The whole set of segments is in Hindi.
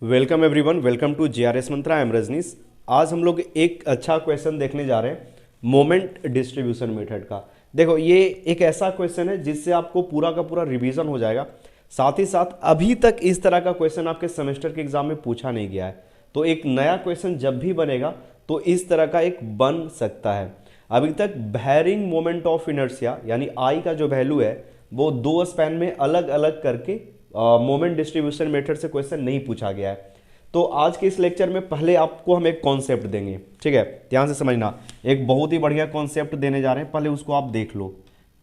Welcome everyone, welcome to GRS Mantra. I am Rajneesh. आज हम लोग एक अच्छा क्वेश्चन देखने जा रहे हैं मोमेंट डिस्ट्रीब्यूशन मेथड का। देखो, ये एक ऐसा क्वेश्चन है जिससे आपको पूरा का पूरा रिवीजन हो जाएगा। साथ ही साथ अभी तक इस तरह का क्वेश्चन आपके सेमेस्टर के एग्जाम में पूछा नहीं गया है, तो एक नया क्वेश्चन जब भी बनेगा तो इस तरह का एक बन सकता है। अभी तक वैरिंग मोमेंट ऑफ इनर्शिया यानी आई का जो वैल्यू है वो दो स्पैन में अलग अलग करके मोमेंट डिस्ट्रीब्यूशन मेथड से क्वेश्चन नहीं पूछा गया है। तो आज के इस लेक्चर में पहले आपको हम एक कॉन्सेप्ट देंगे, ठीक है, ध्यान से समझना। एक बहुत ही बढ़िया कॉन्सेप्ट देने जा रहे हैं, पहले उसको आप देख लो,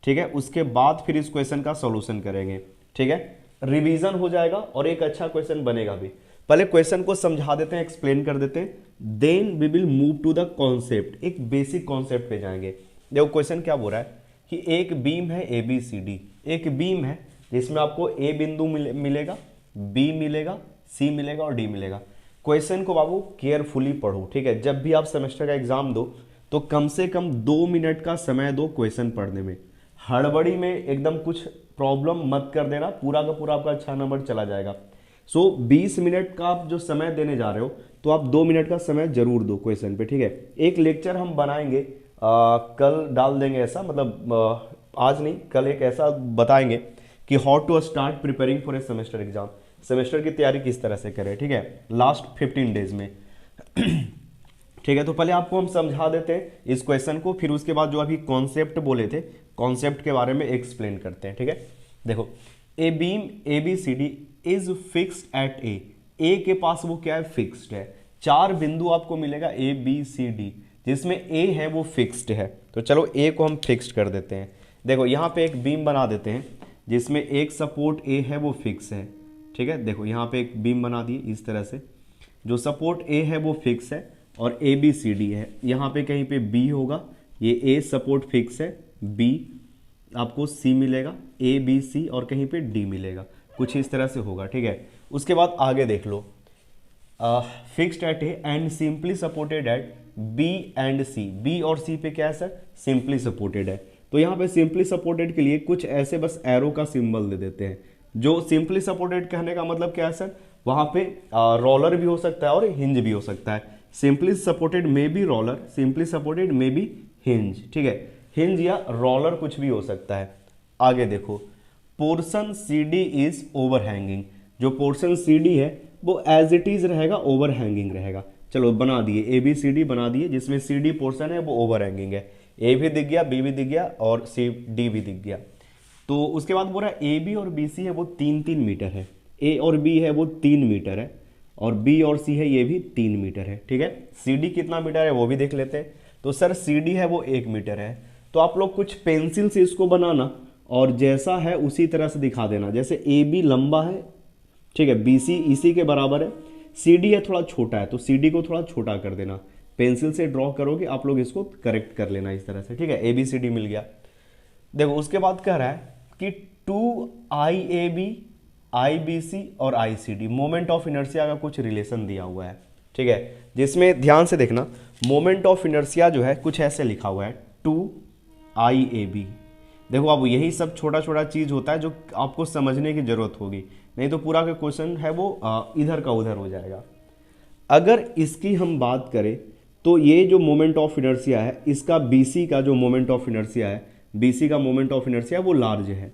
ठीक है। उसके बाद फिर इस क्वेश्चन का सॉल्यूशन करेंगे, ठीक है। रिवीजन हो जाएगा और एक अच्छा क्वेश्चन बनेगा भी। पहले क्वेश्चन को समझा देते हैं, एक्सप्लेन कर देते हैं, then we will move to the concept. एक बेसिक कॉन्सेप्ट पे जाएंगे। देखो क्वेश्चन क्या बोल रहा है कि एक बीम है ए बी सी डी। एक बीम है जिसमें आपको ए बिंदु मिलेगा, बी मिलेगा, सी मिलेगा और डी मिलेगा। क्वेश्चन को बाबू केयरफुली पढ़ो, ठीक है। जब भी आप सेमेस्टर का एग्जाम दो तो कम से कम 2 मिनट का समय दो क्वेश्चन पढ़ने में। हड़बड़ी में एकदम कुछ प्रॉब्लम मत कर देना, पूरा का पूरा आपका अच्छा नंबर चला जाएगा। 20 मिनट का आप जो समय देने जा रहे हो तो आप 2 मिनट का समय जरूर दो क्वेश्चन पे, ठीक है। एक लेक्चर हम बनाएंगे, कल डाल देंगे ऐसा, मतलब आज नहीं, कल एक ऐसा बताएंगे कि how to start preparing for a semester exam. Semester की तैयारी किस तरह से करें, ठीक है, लास्ट 15 डेज में। ठीक है, तो पहले आपको हम समझा देते हैं इस क्वेश्चन को, फिर उसके बाद जो अभी कॉन्सेप्ट बोले थे, कॉन्सेप्ट के बारे में एक्सप्लेन करते हैं, ठीक है। देखो, A beam A B C D is fixed at A. A के पास वो क्या है, फिक्स्ड है। 4 बिंदु आपको मिलेगा ए बी सी डी, जिसमें ए है वो फिक्स्ड है। तो चलो ए को हम फिक्स्ड कर देते हैं। देखो यहाँ पे एक बीम बना देते हैं जिसमें एक सपोर्ट ए है वो फिक्स है, ठीक है। देखो यहाँ पे एक बीम बना दिए इस तरह से, जो सपोर्ट ए है वो फिक्स है और ए बी सी डी है। यहाँ पे कहीं पे बी होगा, ये ए सपोर्ट फिक्स है, बी आपको सी मिलेगा, ए बी सी और कहीं पे डी मिलेगा, कुछ इस तरह से होगा, ठीक है। उसके बाद आगे देख लो, fixed at A and simply supported at B and C. B और सी पे क्या है सर, सिंपली सपोर्टेड है। तो यहाँ पे सिंपली सपोर्टेड के लिए कुछ ऐसे बस एरो का सिंबल दे देते हैं। जो सिंपली सपोर्टेड कहने का मतलब क्या है सर, वहां पे रोलर भी हो सकता है और हिंज भी हो सकता है। सिंपली सपोर्टेड में बी रोलर, सिंपली सपोर्टेड में बी हिंज, ठीक है। हिंज या रोलर कुछ भी हो सकता है। आगे देखो, portion C D is overhanging. जो पोर्शन सी डी है वो एज इट इज रहेगा, ओवरहैंगिंग रहेगा। चलो बना दिए, ए बी सी डी बना दिए, जिसमें सी डी पोर्शन है वो ओवरहैंगिंग है। ए भी दिख गया, बी भी दिख गया और सी डी भी दिख गया। तो उसके बाद बोल रहा है ए बी और बी सी है वो 3-3 मीटर है। ए और बी है वो 3 मीटर है और बी और सी है ये भी 3 मीटर है, ठीक है। सी डी कितना मीटर है वो भी देख लेते हैं। तो सर सी डी है वो 1 मीटर है। तो आप लोग कुछ पेंसिल से इसको बनाना और जैसा है उसी तरह से दिखा देना। जैसे ए बी लंबा है, ठीक है, बी सी इसी के बराबर है, सी डी है थोड़ा छोटा है, तो सी डी को थोड़ा छोटा कर देना। पेंसिल से ड्रॉ करोगे आप लोग, इसको करेक्ट कर लेना इस तरह से, ठीक है। ए बी सी डी मिल गया। देखो उसके बाद कह रहा है कि 2 आई A B, I B C और I C D moment of inertia का कुछ रिलेशन दिया हुआ है, ठीक है। जिसमें ध्यान से देखना, मोमेंट ऑफ इनर्शिया जो है कुछ ऐसे लिखा हुआ है, 2 आई ए बी। देखो अब यही सब छोटा छोटा चीज होता है जो आपको समझने की जरूरत होगी, नहीं तो पूरा का क्वेश्चन है वो इधर का उधर हो जाएगा। अगर इसकी हम बात करें तो ये जो मोमेंट ऑफ इनर्शिया है, इसका बीसी का जो मोमेंट ऑफ इनर्शिया है, बीसी का मोमेंट ऑफ इनर्शिया वो लार्ज है,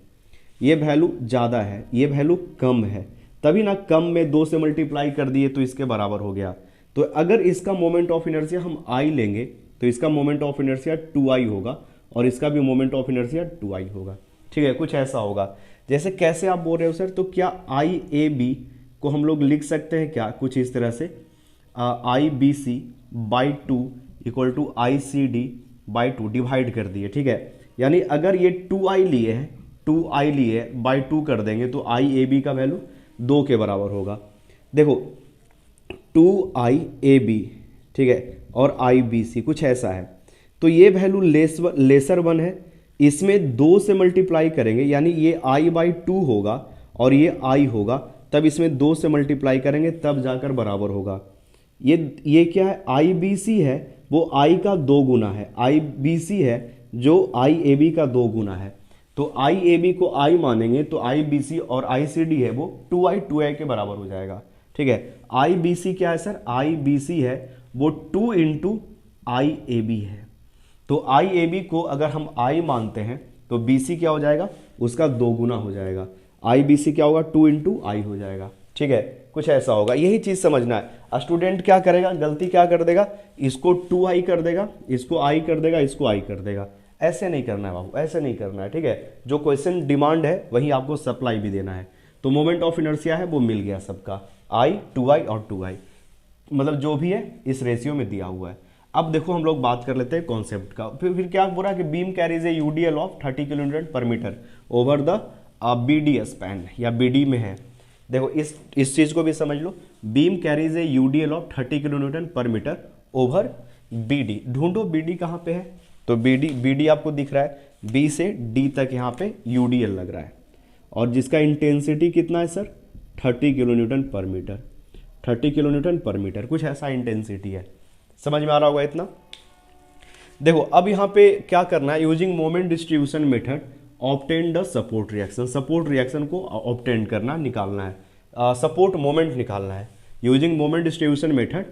ये वैल्यू ज़्यादा है, ये वैल्यू कम है। तभी ना कम में 2 से मल्टीप्लाई कर दिए तो इसके बराबर हो गया। तो अगर इसका मोमेंट ऑफ इनर्शिया हम आई लेंगे तो इसका मोमेंट ऑफ इनर्शिया 2i होगा और इसका भी मोमेंट ऑफ इनर्शिया 2i होगा, ठीक है। कुछ ऐसा होगा। जैसे कैसे आप बोल रहे हो सर, तो क्या आई ए बी को हम लोग लिख सकते हैं क्या कुछ इस तरह से, I B C by 2 equal to I C D by 2 divide कर दिए, ठीक है। यानी अगर ये 2i लिए है, 2i लिए बाई 2 कर देंगे तो आई ए बी का वैल्यू 2 के बराबर होगा। देखो 2i ए बी, ठीक है, और आई बी सी कुछ ऐसा है। तो ये वैल्यू लेसर 1 है, इसमें 2 से मल्टीप्लाई करेंगे यानी ये i बाई 2 होगा और ये i होगा, तब इसमें 2 से मल्टीप्लाई करेंगे तब जाकर बराबर होगा। ये क्या है, आई बी सी है वो i का 2 गुना है, आई बी सी है जो आई ए बी का 2 गुना है। तो आई ए बी को i मानेंगे तो आई बी सी और आई सी डी है वो 2i के बराबर हो जाएगा। ठीक है। आई बी सी क्या है सर, आई बी सी है वो 2 इंटू आई ए बी है। तो आई ए बी को अगर हम आई मानते हैं तो बी सी क्या हो जाएगा, उसका 2 गुना हो जाएगा। आई बी सी क्या होगा, 2 इंटू आई हो जाएगा। ठीक है, कुछ ऐसा होगा, यही चीज समझना है। स्टूडेंट क्या करेगा, गलती क्या कर देगा, इसको 2i कर देगा, इसको i कर देगा, इसको i कर देगा। ऐसे नहीं करना है बाबू, ऐसे नहीं करना है। ठीक है, जो क्वेश्चन डिमांड है वही आपको सप्लाई भी देना है। तो मोमेंट ऑफ इनर्शिया है वो मिल गया सबका, i 2i और 2i, मतलब जो भी है इस रेशियो में दिया हुआ है। अब देखो हम लोग बात कर लेते हैं कॉन्सेप्ट का। फिर क्या बोल रहा है कि beam carries a UDL of 30 kilonewton per metre over the BD span, या बीडी में है। देखो इस चीज को भी समझ लो, beam carries a UDL of 30 kilonewton per metre over BD. ढूंढो बीडी कहाँ पे है, तो बीडी आपको दिख रहा है, बी से डी तक यहाँ पे यूडीएल लग रहा है, और जिसका इंटेंसिटी कितना है sir, 30 kilonewton per metre. 30 kilonewton per metre, कुछ ऐसा इंटेंसिटी है। समझ में आ रहा होगा इतना। देखो अब यहाँ पे क्या करना है, using moment distribution method obtain the support reaction. Support reaction को ऑब्टेन करना, निकालना है, सपोर्ट मोमेंट निकालना है। Using moment distribution method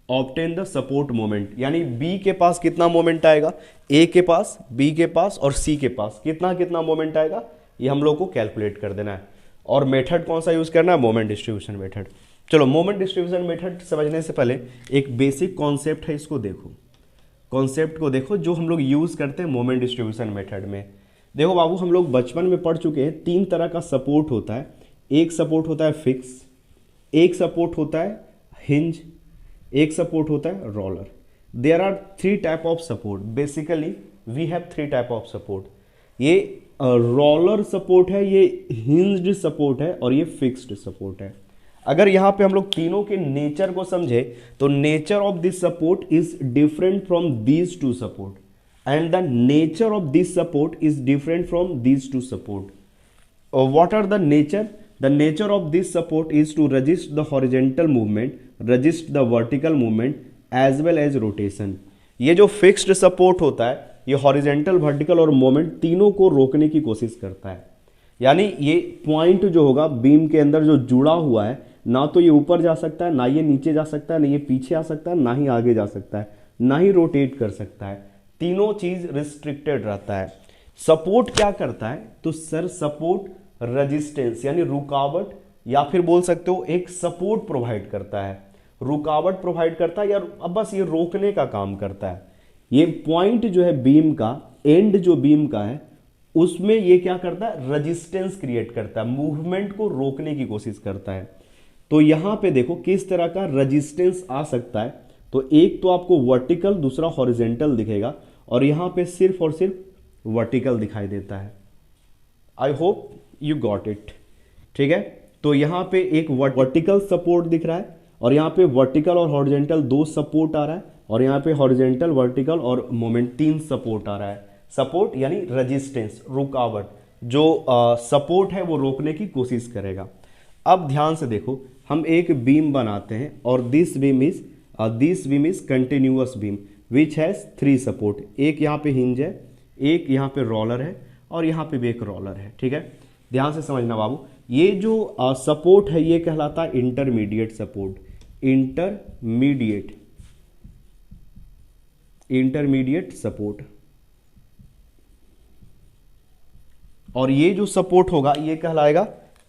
obtain the support moment, यानी बी के पास कितना मोमेंट आएगा, ए के पास, बी के पास और सी के पास कितना कितना मोमेंट आएगा, ये हम लोग को कैलकुलेट कर देना है। और मेथड कौन सा यूज करना है, मोमेंट डिस्ट्रीब्यूशन मेथड। चलो मोमेंट डिस्ट्रीब्यूशन मेथड समझने से पहले एक बेसिक कॉन्सेप्ट है, इसको देखो, कॉन्सेप्ट को देखो जो हम लोग यूज करते हैं मोमेंट डिस्ट्रीब्यूशन मेथड में। देखो बाबू हम लोग बचपन में पढ़ चुके हैं, 3 तरह का सपोर्ट होता है। एक सपोर्ट होता है फिक्स, एक सपोर्ट होता है हिंज, एक सपोर्ट होता है roller. There are 3 type of support, basically we have 3 type of support. ये रोलर सपोर्ट है, ये हिंज्ड सपोर्ट है और ये फिक्स्ड सपोर्ट है। अगर यहां पे हम लोग तीनों के नेचर को समझे तो nature of this support is different from these 2 support and the nature of this support is different from these 2 support. What are the nature? The nature of this support is to resist the horizontal movement, resist the vertical movement as well as rotation. ये जो fixed support होता है ये horizontal, vertical और moment तीनों को रोकने की कोशिश करता है। यानी ये पॉइंट जो होगा बीम के अंदर जो जुड़ा हुआ है, ना तो ये ऊपर जा सकता है, ना ये नीचे जा सकता है, ना ये पीछे आ सकता है, ना ही आगे जा सकता है, ना ही रोटेट कर सकता है। तीनों चीज रिस्ट्रिक्टेड रहता है। सपोर्ट क्या करता है, तो सर सपोर्ट रेजिस्टेंस यानी रुकावट, या फिर बोल सकते हो एक सपोर्ट प्रोवाइड करता है, रुकावट प्रोवाइड करता है, या अब बस ये रोकने का काम करता है। ये पॉइंट जो है बीम का, एंड जो बीम का है उसमें ये क्या करता है, रेजिस्टेंस क्रिएट करता है, मूवमेंट को रोकने की कोशिश करता है। तो यहां पे देखो किस तरह का रेजिस्टेंस आ सकता है, तो एक तो आपको वर्टिकल, दूसरा हॉरिजेंटल दिखेगा, और यहां पे सिर्फ और सिर्फ वर्टिकल दिखाई देता है। I hope you got it. ठीक है, तो यहां पे एक वर्टिकल सपोर्ट दिख रहा है, और यहां पे वर्टिकल और हॉरिजेंटल 2 सपोर्ट आ रहा है, और यहां पे हॉरिजेंटल, वर्टिकल और मोमेंट 3 सपोर्ट आ रहा है। सपोर्ट यानी रेजिस्टेंस, रुकावट, जो सपोर्ट है वो रोकने की कोशिश करेगा। अब ध्यान से देखो, हम एक बीम बनाते हैं और this beam is continuous beam which has 3 support. एक यहाँ पे हिंज है, एक यहाँ पे रोलर है, और यहाँ पे भी एक रोलर है। ठीक है, ध्यान से समझना बाबू, ये जो सपोर्ट है ये कहलाता है इंटरमीडिएट सपोर्ट, इंटरमीडिएट सपोर्ट। और ये जो सपोर्ट होगा ये कहलाएगा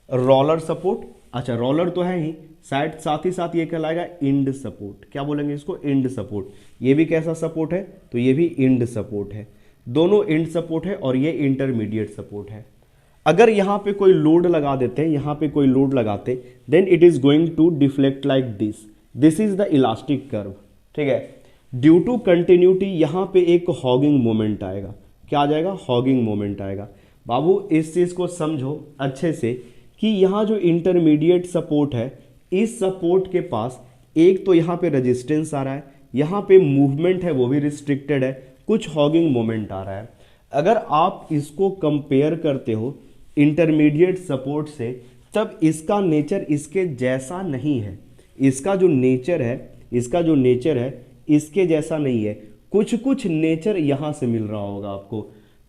रोलर सपोर्ट। अच्छा, रोलर तो है ही, साथ ही साथ ये कहलाएगा इंड सपोर्ट। क्या बोलेंगे इसको, इंड सपोर्ट। ये भी कैसा सपोर्ट है, तो ये भी इंड सपोर्ट है। दोनों इंड सपोर्ट है और ये इंटरमीडिएट सपोर्ट है। अगर यहां पे कोई लोड लगा देते हैं, यहां पे कोई लोड लगाते, then it is going to deflect like this is the elastic curve. ठीक है, ड्यू टू कंटिन्यूटी यहां पे एक हॉगिंग मोमेंट आएगा। क्या आ जाएगा, हॉगिंग मोमेंट आएगा। बाबू इस चीज को समझो अच्छे से कि यहां जो इंटरमीडिएट सपोर्ट है, इस सपोर्ट के पास एक तो यहां पे रेजिस्टेंस आ रहा है, यहां पे मूवमेंट है वो भी रिस्ट्रिक्टेड है, कुछ हॉगिंग मोमेंट आ रहा है। अगर आप इसको कंपेयर करते हो इंटरमीडिएट सपोर्ट से, तब इसका नेचर इसके जैसा नहीं है। इसका जो नेचर है इसके जैसा नहीं है, कुछ नेचर यहां से मिल रहा होगा आपको।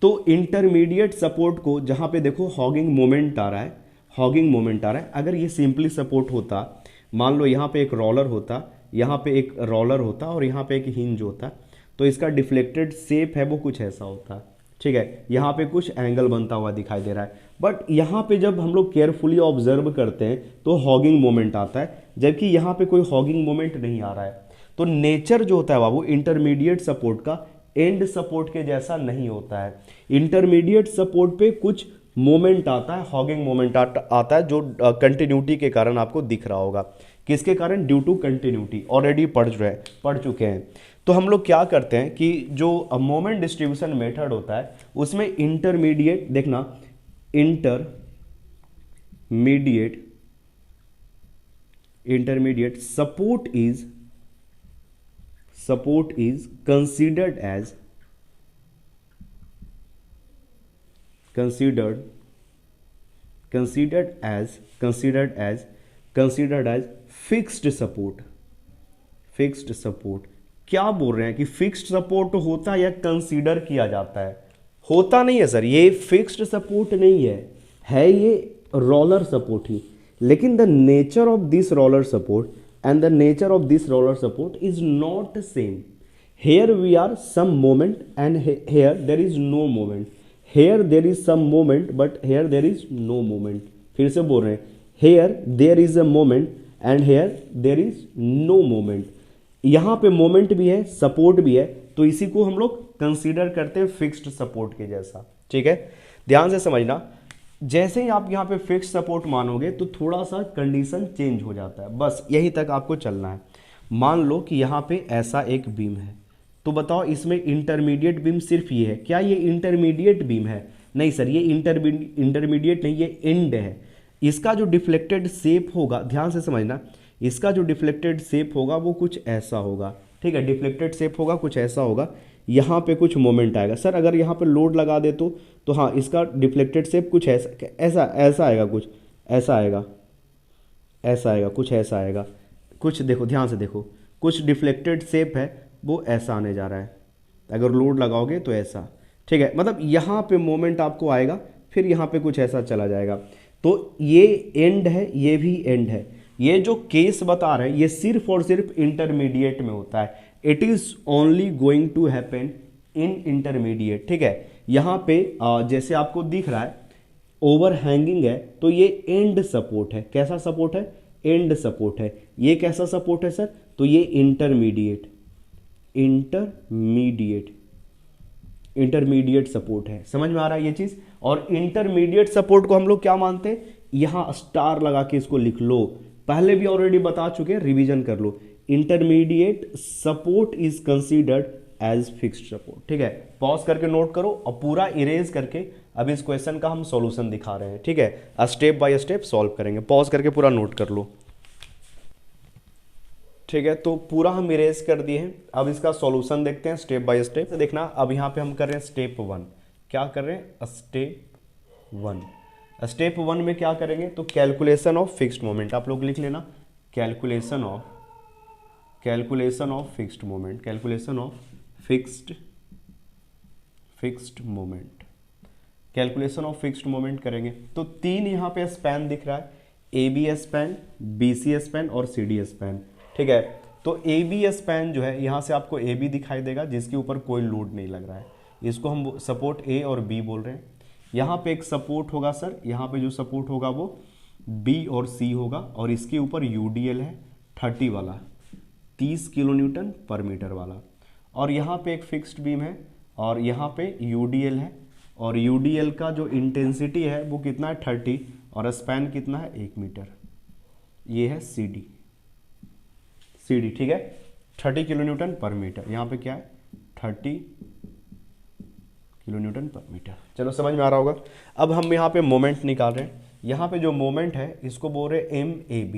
तो इंटरमीडिएट सपोर्ट को जहां पे देखो हॉगिंग मोमेंट आ रहा है, अगर ये सिंपली सपोर्ट होता मान लो यहाँ पे एक रोलर होता, यहाँ पे एक रोलर होता और यहाँ पे एक हिंज होता, तो इसका डिफ्लेक्टेड शेप है वो कुछ ऐसा होता, ठीक है। यहाँ पे कुछ एंगल बनता हुआ दिखाई दे रहा है, बट यहाँ पे जब हम लोग केयरफुली ऑब्जर्व करते हैं तो हॉगिंग मोमेंट आता है, जबकि यहाँ पे कोई हॉगिंग मोमेंट नहीं आ रहा है। तो नेचर जो होता है बाबू इंटरमीडिएट सपोर्ट का एंड सपोर्ट के जैसा नहीं होता है। इंटरमीडिएट सपोर्ट पे कुछ मोमेंट आता है, हॉगिंग मोमेंट आता है, जो कंटिन्यूटी के कारण आपको दिख रहा होगा। किसके कारण? ड्यू टू कंटिन्यूटी, ऑलरेडी पढ़ चुके हैं। तो हम लोग क्या करते हैं कि जो मोमेंट डिस्ट्रीब्यूशन मेथड होता है उसमें इंटरमीडिएट, देखना intermediate support is considered as fixed support. क्या बोल रहे हैं कि फिक्स्ड सपोर्ट होता है या कंसीडर किया जाता है? होता नहीं है सर, ये फिक्स्ड सपोर्ट नहीं है ये रोलर सपोर्ट ही। लेकिन the nature of this roller support and the nature of this roller support is not same. Here we are some moment and here there is no moment. Here there is some moment but here there is no moment. फिर से बोल रहे हैं, here there is a moment and here there is no moment. यहाँ पे मोमेंट भी है, सपोर्ट भी है, तो इसी को हम लोग कंसीडर करते हैं फिक्स्ड सपोर्ट के जैसा, ठीक है। ध्यान से समझना, जैसे ही आप यहाँ पे फिक्स सपोर्ट मानोगे तो थोड़ा सा कंडीशन चेंज हो जाता है, बस यही तक आपको चलना है। मान लो कि यहाँ पे ऐसा एक बीम है, तो बताओ इसमें इंटरमीडिएट बीम सिर्फ ये है क्या? ये इंटरमीडिएट बीम है? नहीं सर, ये इंटरमीडिएट नहीं, ये एंड है। इसका जो डिफ्लेक्टेड शेप होगा, ध्यान से समझना, इसका जो डिफ्लेक्टेड शेप होगा वो कुछ ऐसा होगा, ठीक है। डिफ्लेक्टेड शेप होगा कुछ ऐसा होगा, यहाँ पे कुछ मोमेंट आएगा। सर अगर यहाँ पे लोड लगा दे तो हाँ, इसका डिफ्लेक्टेड शेप कुछ ऐसा आएगा, कुछ ऐसा आएगा, कुछ ऐसा आएगा, कुछ देखो ध्यान से देखो, कुछ डिफ्लेक्टेड शेप है वो ऐसा आने जा रहा है, अगर लोड लगाओगे तो ऐसा, ठीक है। मतलब यहाँ पे मोमेंट आपको आएगा, फिर यहाँ पे कुछ ऐसा चला जाएगा। तो ये एंड है, ये भी एंड है। ये जो केस बता रहे हैं ये सिर्फ और सिर्फ इंटरमीडिएट में होता है। It is only going to happen in intermediate, ठीक है। यहाँ पे जैसे आपको दिख रहा है ओवर हैंगिंग है, तो ये एंड सपोर्ट है। कैसा सपोर्ट है? एंड सपोर्ट है। ये कैसा सपोर्ट है सर? तो ये इंटरमीडिएट सपोर्ट है। समझ में आ रहा है ये चीज? और इंटरमीडिएट सपोर्ट को हम लोग क्या मानते हैं? यहां स्टार लगा के इसको लिख लो, पहले भी ऑलरेडी बता चुके हैं, रिवीजन कर लो। Intermediate support is considered as fixed support, ठीक है। पॉज करके नोट करो और पूरा इरेज करके अब इस क्वेश्चन का हम सॉल्यूशन दिखा रहे हैं, ठीक है। स्टेप बाय स्टेप सॉल्व करेंगे, पॉज करके पूरा नोट कर लो, ठीक है। तो पूरा हम इरेज कर दिए हैं, अब इसका सॉल्यूशन देखते हैं स्टेप बाय स्टेप। देखना, अब यहाँ पे हम कर रहे हैं स्टेप 1। क्या कर रहे हैं? स्टेप 1 में क्या करेंगे? तो कैलकुलेशन ऑफ फिक्स्ड मोमेंट, आप लोग लिख लेना, calculation of fixed moment, calculation of fixed moment करेंगे। तो 3 यहाँ पे स्पैन दिख रहा है, AB स्पैन, BC स्पैन और CD स्पैन, ठीक है। तो AB स्पैन जो है, यहाँ से आपको AB दिखाई देगा जिसके ऊपर कोई लोड नहीं लग रहा है, इसको हम सपोर्ट A और B बोल रहे हैं। यहाँ पे एक सपोर्ट होगा सर, यहाँ पे जो सपोर्ट होगा वो B और C होगा, और इसके ऊपर UDL है 30 वाला, 30 किलो न्यूटन पर मीटर वाला, और यहाँ पे एक फिक्स्ड बीम है और यहाँ पे UDL है, और UDL का जो इंटेंसिटी है वो कितना है? 30, और स्पैन कितना है? 1 मीटर। ये है CD, ठीक है, 30 किलो न्यूटन पर मीटर। यहाँ पे क्या है? 30 किलो न्यूटन पर मीटर। चलो समझ में आ रहा होगा। अब हम यहाँ पे मोमेंट निकाल रहे हैं। यहाँ पे जो मोमेंट है इसको बोल रहे हैं MAB,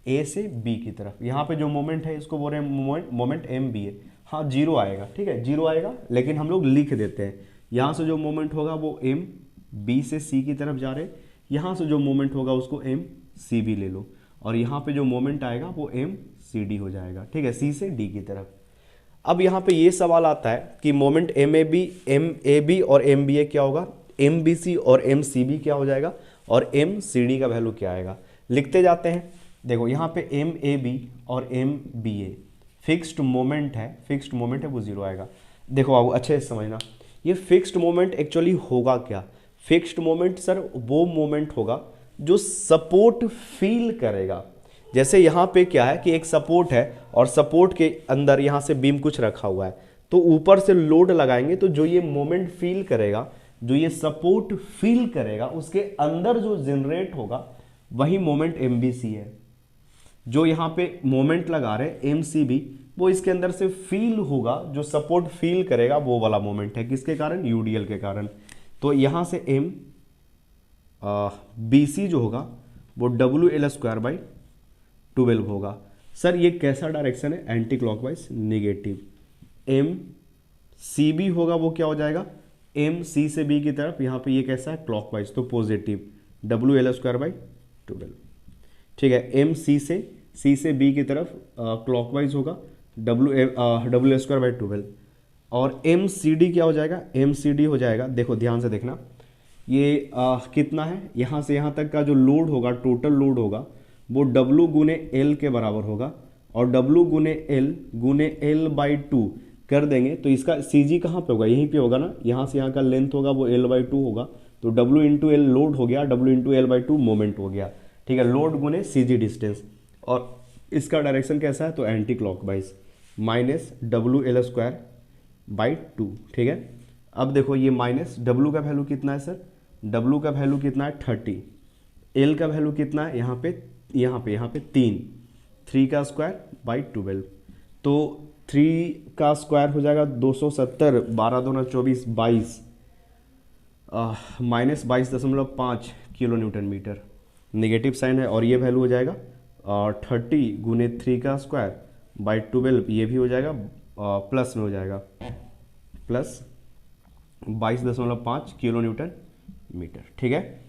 A से B की तरफ। यहाँ पे जो मोमेंट है इसको बोल रहे हैं मोमेंट MBA। हाँ, 0 आएगा, ठीक है, 0 आएगा, लेकिन हम लोग लिख देते हैं। यहाँ से जो मोमेंट होगा वो MB से C की तरफ जा रहे हैं, यहाँ से जो मोमेंट होगा उसको MCB ले लो, और यहाँ पे जो मोमेंट आएगा वो MCD हो जाएगा, ठीक है, C से D की तरफ। अब यहाँ पे ये सवाल आता है कि मोमेंट MAB और MBA क्या होगा, MBC और MCB क्या हो जाएगा, और MCD का वैल्यू क्या आएगा। लिखते जाते हैं। देखो यहाँ पे एम ए बी और M B A fixed moment है वो जीरो आएगा। देखो अब अच्छे से समझना, ये फिक्स्ड मोमेंट एक्चुअली होगा क्या। फिक्स्ड मोमेंट सर वो मोमेंट होगा जो सपोर्ट फील करेगा। जैसे यहाँ पे क्या है कि एक सपोर्ट है और सपोर्ट के अंदर यहाँ से बीम कुछ रखा हुआ है, तो ऊपर से लोड लगाएंगे तो जो ये मोमेंट फील करेगा, जो ये सपोर्ट फील करेगा, उसके अंदर जो जनरेट होगा वही मोमेंट एमबीसी है। जो यहाँ पे मोमेंट लगा रहे एमसीबी, वो इसके अंदर से फील होगा, जो सपोर्ट फील करेगा वो वाला मोमेंट है। किसके कारण? यूडीएल के कारण। तो यहाँ से एम बी सी जो होगा वो डब्ल्यू एल स्क्वायर बाई 12 होगा। सर ये कैसा डायरेक्शन है? Anti clockwise negative. M C B होगा वो क्या हो जाएगा? एम सी से बी की तरफ, यहाँ पे ये कैसा है? क्लॉकवाइज, तो positive W L square by 12। ठीक है, एम सी से बी की तरफ क्लॉकवाइज होगा डब्ल्यू एल स्क्वायर बाई 12। और एम सी डी क्या हो जाएगा? एम सी डी हो जाएगा, देखो ध्यान से देखना, ये कितना है? यहाँ से यहाँ तक का जो लोड होगा, टोटल लोड होगा वो W गुने एल के बराबर होगा, और W गुने एल बाई 2 कर देंगे तो इसका CG कहाँ पे होगा? यहीं पे होगा ना, यहाँ से यहाँ का लेंथ होगा वो L बाई 2 होगा, तो W इंटू एल लोड हो गया, W into L by 2 moment हो गया। ठीक है, लोड गुने CG डिस्टेंस, और इसका डायरेक्शन कैसा है? तो anti clockwise, minus W L square by 2। ठीक है, अब देखो ये माइनस W का वैल्यू कितना है सर? W का वैल्यू कितना है? 30। L का वैल्यू कितना है? यहाँ पे 3 का स्क्वायर बाई 12, तो 3 का स्क्वायर हो जाएगा 270, 12 दूना 24, 22 minus 22.5 kilo newton metre, negative sign है। और ये वैल्यू हो जाएगा 30 गुने 3 का स्क्वायर बाई 12, ये भी हो जाएगा प्लस में हो जाएगा, प्लस 22.5 किलो न्यूटन मीटर। ठीक है,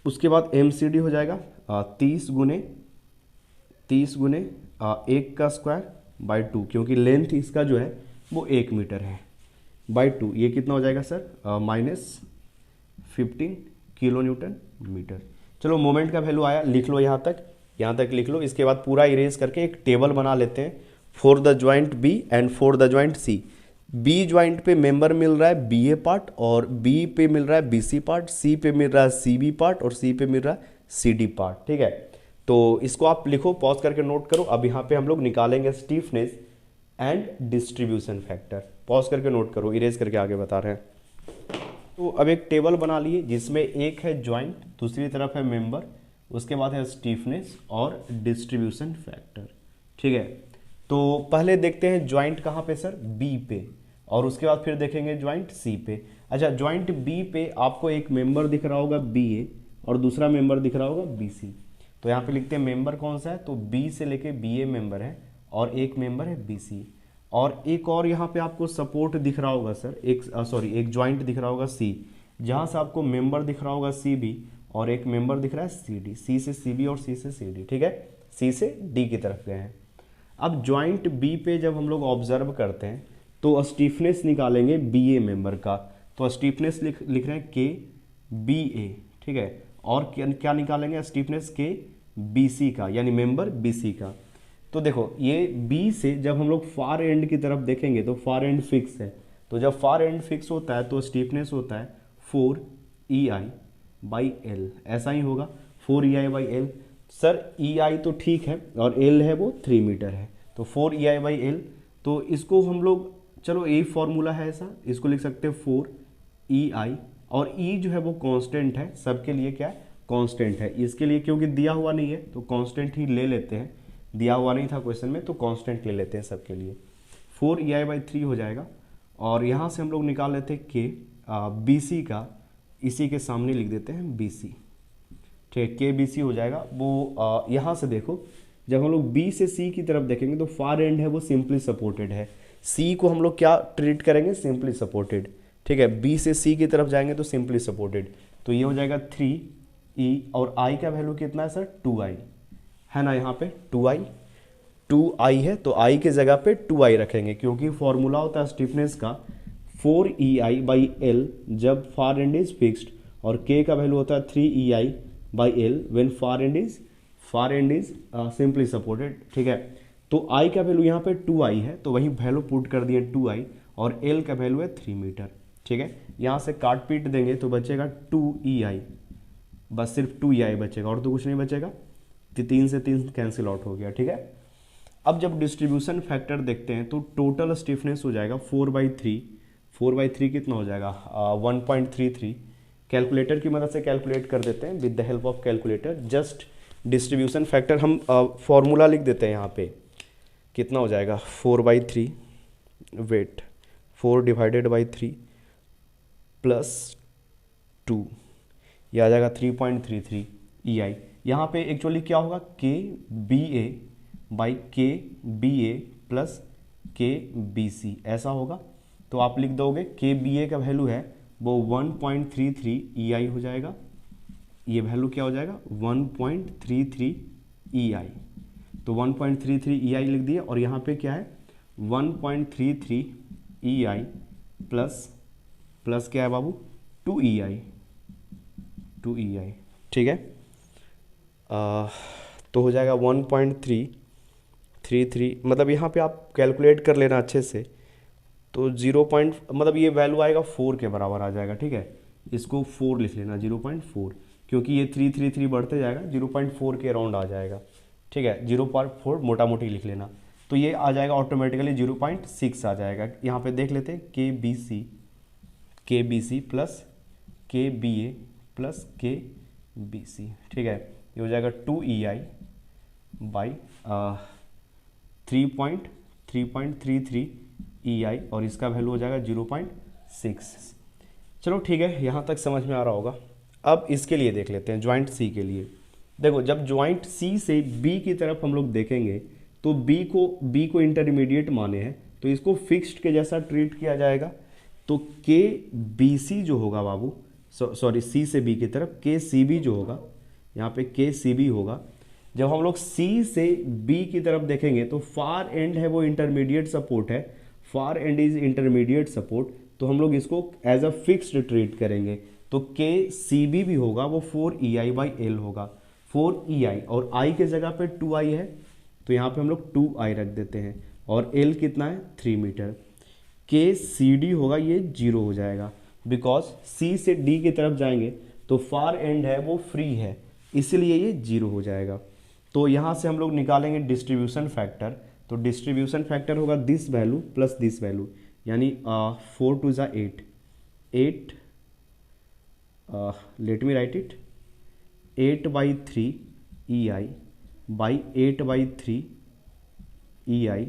उसके बाद एम सी डी हो जाएगा 30 गुने 1 का स्क्वायर बाई 2, क्योंकि लेंथ इसका जो है वो 1 मीटर है, बाई 2, ये कितना हो जाएगा sir? Minus 15 kilo newton metre. चलो मोमेंट का वैल्यू आया, लिख लो यहाँ तक लिख लो। इसके बाद पूरा इरेज करके एक टेबल बना लेते हैं for the joint B and for the joint C. B joint पे मेंबर मिल रहा है बी ए पार्ट, और बी पे मिल रहा है बी सी पार्ट, सी पे मिल रहा है सी बी पार्ट, और सी पे मिल रहा है सी डी पार्ट। ठीक है, तो इसको आप लिखो, पॉज करके नोट करो। अब यहाँ पे हम लोग निकालेंगे stiffness and distribution factor. Pause करके नोट करो, इरेज करके आगे बता रहे हैं। तो अब एक टेबल बना लिए जिसमें एक है ज्वाइंट, दूसरी तरफ है मेंबर, उसके बाद है स्टीफनेस और डिस्ट्रीब्यूशन फैक्टर। ठीक है, तो पहले देखते हैं ज्वाइंट कहाँ पे सर? बी पे, और उसके बाद फिर देखेंगे ज्वाइंट सी पे। अच्छा, ज्वाइंट बी पे आपको एक मेंबर दिख रहा होगा बी ए और दूसरा मेंबर दिख रहा होगा बी सी। तो यहाँ पे लिखते हैं मेंबर कौन सा है? तो बी से लेके बी ए मेंबर है, और एक मेंबर है बी सी, और एक और यहाँ पे आपको सपोर्ट दिख रहा होगा सर, एक ज्वाइंट दिख रहा होगा सी, जहाँ से आपको मेंबर दिख रहा होगा सी बी, और एक मेंबर दिख रहा है सी डी, सी से सी बी और सी से सी डी। ठीक है, सी से डी की तरफ गए हैं। अब ज्वाइंट बी पे जब हम लोग ऑब्जर्व करते हैं तो स्टीफनेस निकालेंगे बी ए मेंबर का, तो स्टीफनेस लिख रहे हैं के बी ए। ठीक है, और क्या निकालेंगे? स्टीफनेस के बी सी का, यानी मेंबर बी सी का। तो देखो ये बी से जब हम लोग फार एंड की तरफ देखेंगे तो फार एंड फिक्स है, तो जब फार एंड फिक्स होता है तो स्टीफनेस होता है 4EI बाई एल, ऐसा ही होगा 4EI by L. Sir EI तो ठीक है और L है वो 3 मीटर है, तो 4EI बाई एल। तो इसको हम लोग, चलो ये फॉर्मूला है ऐसा, इसको लिख सकते हैं 4EI, और E जो है वो कांस्टेंट है, सबके लिए क्या है? कांस्टेंट है। इसके लिए क्योंकि दिया हुआ नहीं है तो कांस्टेंट ही ले लेते हैं, दिया हुआ नहीं था क्वेश्चन में तो कांस्टेंट ले लेते हैं सबके लिए। 4EI बाई 3 हो जाएगा, और यहाँ से हम लोग निकाल लेते हैं के बी सी का, इसी के सामने लिख देते हैं बी सी। ठीक है, के बी सी हो जाएगा। वो यहाँ से देखो, जब हम लोग बी से सी की तरफ देखेंगे तो फार एंड है वो सिंपली सपोर्टेड है, सी को हम लोग क्या ट्रीट करेंगे? Simply supported. ठीक है, बी से सी की तरफ जाएंगे तो सिंपली सपोर्टेड, तो ये हो जाएगा 3E, और आई का वैल्यू कितना है सर? 2I है ना, यहाँ पे 2I है, तो आई के जगह पे 2I रखेंगे, क्योंकि फॉर्मूला होता है स्टिफनेस का 4EI बाई एल जब फार एंड इज फिक्स्ड, और के का वैल्यू होता है 3EI by L when far and is far and is simply supported, ठीक है। तो आई का वैल्यू यहाँ पे 2i है, तो वही वैल्यू पुट कर दिए 2i, और एल का वैल्यू है 3 मीटर, ठीक है। यहाँ से काट पीट देंगे तो बचेगा 2ei, बस सिर्फ 2ei बचेगा और तो कुछ नहीं बचेगा, 3 से 3 कैंसिल आउट हो गया, ठीक है। अब जब डिस्ट्रीब्यूशन फैक्टर देखते हैं तो टोटल स्टिफनेस हो जाएगा 4/3, 4/3 कितना हो जाएगा 1.33। कैलकुलेटर की मदद से कैलकुलेट कर देते हैं with the help of calculator. Just distribution factor हम फॉर्मूला लिख देते हैं यहाँ पे, कितना हो जाएगा 4/3, वेट 4/3 प्लस 2, यह आ जाएगा 3.33 EI। यहाँ पे एक्चुअली क्या होगा, KBA/KBA प्लस KBC ऐसा होगा। तो आप लिख दोगे KBA का वैल्यू है वो 1.33 EI हो जाएगा, ये वैल्यू क्या हो जाएगा 1.33 EI। तो 1.33 EI लिख दिए, और यहाँ पे क्या है 1.33 EI प्लस क्या है बाबू 2EI, ठीक है। तो हो जाएगा 1.333, मतलब यहाँ पे आप कैलकुलेट कर लेना अच्छे से। तो मतलब ये वैल्यू आएगा 4 के बराबर आ जाएगा, ठीक है। इसको 4 लिख लेना 0.4, क्योंकि ये 333 बढ़ते जाएगा 0.4 के अराउंड आ जाएगा, ठीक है। 0.4 मोटा मोटी लिख लेना, तो ये आ जाएगा ऑटोमेटिकली 0.6 आ जाएगा। यहाँ पे देख लेते हैं KBC plus KBA plus KBC, ठीक है। ये हो जाएगा 2EI बाई 3.33 EI, और इसका वैल्यू हो जाएगा 0.6। चलो ठीक है, यहाँ तक समझ में आ रहा होगा। अब इसके लिए देख लेते हैं ज्वाइंट सी के लिए। देखो जब ज्वाइंट सी से बी की तरफ हम लोग देखेंगे तो बी को इंटरमीडिएट माने हैं, तो इसको फिक्स्ड के जैसा ट्रीट किया जाएगा। तो KBC जो होगा बाबू, सॉरी सी से बी की तरफ KCB जो होगा, यहाँ पे KCB होगा। जब हम लोग सी से बी की तरफ देखेंगे तो फार एंड है वो इंटरमीडिएट सपोर्ट है, far and is intermediate support, तो हम लोग इसको एज अ फिक्स्ड ट्रीट करेंगे। तो KCB भी होगा वो 4EI/L होगा, 4EI, और I के जगह पे 2i है, तो यहाँ पे हम लोग 2i रख देते हैं, और L कितना है 3 मीटर। KCD होगा ये 0 हो जाएगा, बिकॉज C से D की तरफ जाएंगे तो फार एंड है वो फ्री है, इसलिए ये 0 हो जाएगा। तो यहाँ से हम लोग निकालेंगे डिस्ट्रीब्यूशन फैक्टर। तो डिस्ट्रीब्यूशन फैक्टर होगा this value plus this value, यानी 4 2 ज़ा 8, let me right it 8/3 EI by 8/3 EI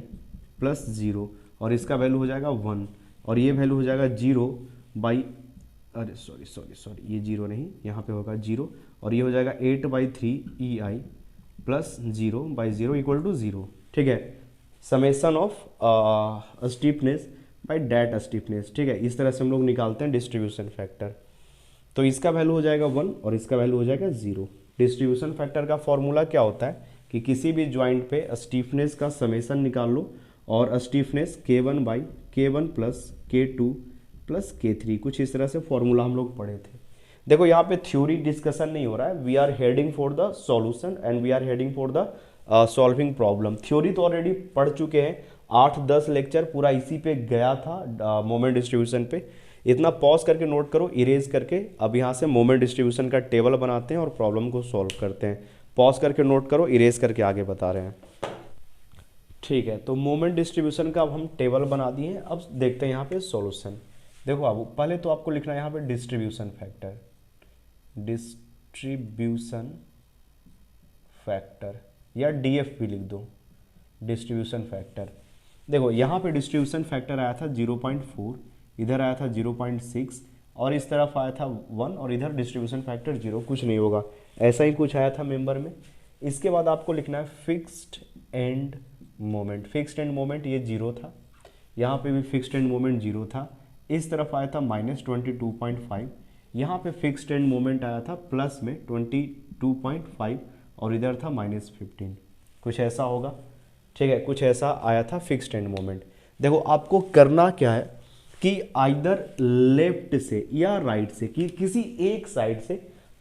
plus 0, और इसका वैल्यू हो जाएगा 1, और ये वैल्यू हो जाएगा 0 बाई, अरे सॉरी ये 0 नहीं, यहाँ पे होगा 0, और ये हो जाएगा 8/3 EI प्लस 0/0 इक्वल टू 0, ठीक है। Summation of stiffness by that stiffness, ठीक है। इस तरह से हम लोग निकालते हैं डिस्ट्रीब्यूशन फैक्टर। तो इसका वैल्यू हो जाएगा 1 और इसका वैल्यू हो जाएगा 0। डिस्ट्रीब्यूशन फैक्टर का फॉर्मूला क्या होता है कि किसी भी ज्वाइंट पे स्टीफनेस का समेसन निकाल लो, और stiffness K1/K1 plus K2 plus K3, कुछ इस तरह से फॉर्मूला हम लोग पढ़े थे। देखो यहाँ पे थ्योरी डिस्कशन नहीं हो रहा है, we are heading for the solution and we are heading for the solving problem. Theory तो ऑलरेडी पढ़ चुके हैं, 8-10 लेक्चर पूरा इसी पे गया था, मोमेंट डिस्ट्रीब्यूशन पे। इतना पॉज करके नोट करो, इरेज करके। अब यहाँ से मोमेंट डिस्ट्रीब्यूशन का टेबल बनाते हैं और प्रॉब्लम को सॉल्व करते हैं। पॉज करके नोट करो, इरेज करके आगे बता रहे हैं, ठीक है। तो मोमेंट डिस्ट्रीब्यूशन का अब हम टेबल बना दिए हैं, अब देखते हैं यहाँ पे सॉल्यूशन। देखो बाबू, पहले तो आपको लिखना है यहाँ पे डिस्ट्रीब्यूशन फैक्टर, डिस्ट्रीब्यूशन फैक्टर या DF भी लिख दो, डिस्ट्रीब्यूशन फैक्टर। देखो यहाँ पे डिस्ट्रीब्यूशन फैक्टर आया था 0.4, इधर आया था 0.6, और इस तरफ आया था 1, और इधर डिस्ट्रीब्यूशन फैक्टर 0, कुछ नहीं होगा, ऐसा ही कुछ आया था मेंबर में। इसके बाद आपको लिखना है fixed end moment. Fixed end moment ये 0 था, यहाँ पे भी फिक्स्ड एंड मोमेंट 0 था। इस तरफ आया था -22.5, यहाँ पे फिक्स्ड एंड मोमेंट आया था प्लस में 22.5, और इधर था -15, कुछ ऐसा होगा, ठीक है। कुछ ऐसा आया था फिक्स्ड एंड मोमेंट। देखो आपको करना क्या है कि आइदर लेफ्ट से या राइट से, कि किसी एक साइड से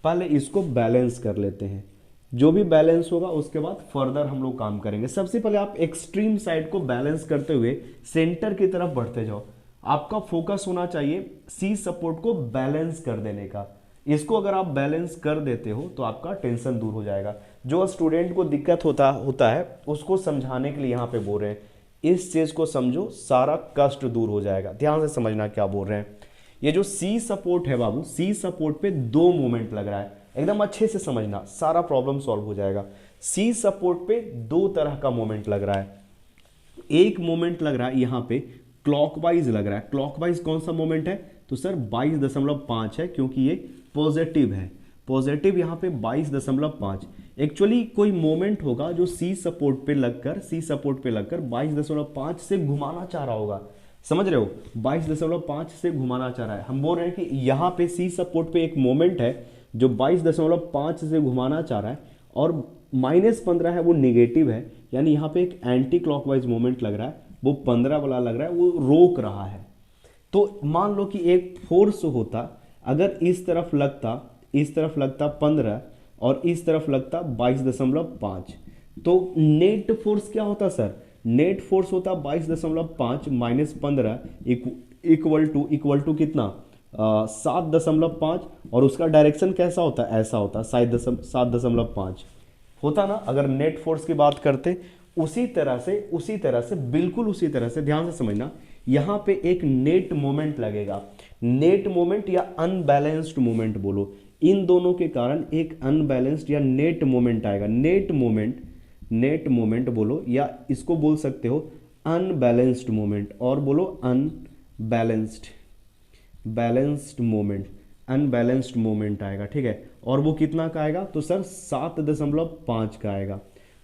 पहले इसको बैलेंस कर लेते हैं। जो भी बैलेंस होगा उसके बाद फर्दर हम लोग काम करेंगे। सबसे पहले आप एक्सट्रीम साइड को बैलेंस करते हुए सेंटर की तरफ बढ़ते जाओ। आपका फोकस होना चाहिए सी सपोर्ट को बैलेंस कर देने का। इसको अगर आप बैलेंस कर देते हो तो आपका टेंशन दूर हो जाएगा। जो स्टूडेंट को दिक्कत होता है उसको समझाने के लिए यहाँ पे बोल रहे हैं, इस चीज को समझो, सारा कष्ट दूर हो जाएगा। ध्यान से समझना क्या बोल रहे हैं। ये जो सी सपोर्ट है बाबू, सी सपोर्ट पे 2 मोमेंट लग रहा है, एकदम अच्छे से समझना, सारा प्रॉब्लम सॉल्व हो जाएगा। सी सपोर्ट पे 2 तरह का मोमेंट लग रहा है। एक मोमेंट लग रहा है यहाँ पे क्लॉकवाइज लग रहा है। क्लॉकवाइज कौन सा मोमेंट है? तो सर 22.5 है, क्योंकि ये पॉजिटिव है। पॉजिटिव यहाँ पे 22.5। एक्चुअली कोई मोमेंट होगा जो सी सपोर्ट पे लगकर 22.5 से घुमाना चाह रहा होगा। समझ रहे हो? 22.5 से घुमाना चाह रहा है। हम बोल रहे हैं कि यहाँ पे सी सपोर्ट पे एक मोमेंट है जो 22.5 से घुमाना चाह रहा है, और -15 है वो निगेटिव है, यानी यहाँ पे एक एंटी क्लॉकवाइज मोमेंट लग रहा है, वो 15 वाला लग रहा है, वो रोक रहा है। तो मान लो कि एक फोर्स होता, अगर इस तरफ लगता 15 और इस तरफ लगता 22.5, तो नेट फोर्स क्या होता सर? नेट फोर्स होता 22.5 माइनस 15 इक्वल टू कितना? 7.5, और उसका डायरेक्शन कैसा होता है? ऐसा होता है 7.5 होता ना, अगर नेट फोर्स की बात करते। उसी तरह से बिल्कुल उसी तरह से ध्यान से समझना, यहां पे एक नेट मोमेंट लगेगा। नेट मोमेंट या अनबैलेंस्ड मोमेंट बोलो, इन दोनों के कारण एक अनबैलेंस्ड या नेट मोमेंट आएगा। नेट मोमेंट बोलो, या इसको बोल सकते हो अनबैलेंस्ड मोमेंट, और बोलो बैलेंस्ड मोमेंट आएगा। ठीक है, और वो कितना का आएगा? तो सर 7.5 का आएगा।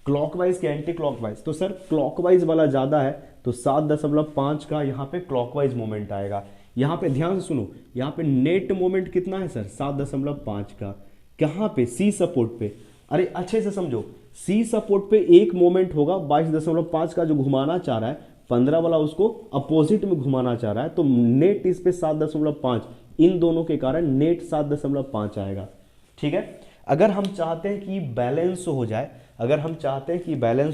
क्लॉकवाइज के एंटी क्लॉकवाइज, तो सर क्लॉकवाइज वाला ज्यादा है, तो 7.5 का यहाँ पे क्लॉकवाइज मोमेंट आएगा। यहाँ पे ध्यान से सुनो, यहाँ पे नेट मोमेंट कितना है सर? 7.5 का। कहाँ पे? सी सपोर्ट पे। अरे अच्छे से समझो, सी सपोर्ट पे एक मोमेंट होगा 22.5 का जो घुमाना चाह रहा है, 15 वाला उसको अपोजिट में घुमाना चाह रहा है, तो नेट इस पे 7.5, इन दोनों के कारण नेट 7.5 आएगा। ठीक है, अगर हम चाहते हैं कि बैलेंस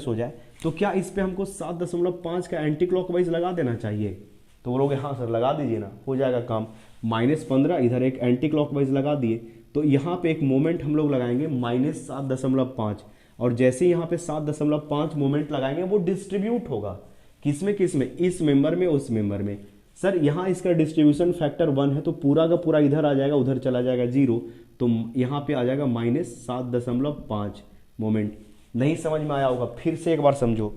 हो जाए, तो क्या इस पे हमको 7.5 का एंटी क्लॉकवाइज लगा देना चाहिए? तो बोलोगे हाँ सर लगा दीजिए ना, हो जाएगा काम। -15 इधर एक एंटी क्लॉकवाइज लगा दिए, तो यहाँ पे एक मोमेंट हम लोग लगाएंगे -7.5, और जैसे यहाँ पे 7.5 मोमेंट लगाएंगे वो डिस्ट्रीब्यूट होगा किसमें? इस मेंबर में, उस मेंबर में। सर यहाँ इसका डिस्ट्रीब्यूशन फैक्टर 1 है, तो पूरा का पूरा इधर आ जाएगा, उधर चला जाएगा 0, तो यहाँ पे आ जाएगा -7.5 मोमेंट। नहीं समझ में आया होगा, फिर से एक बार समझो,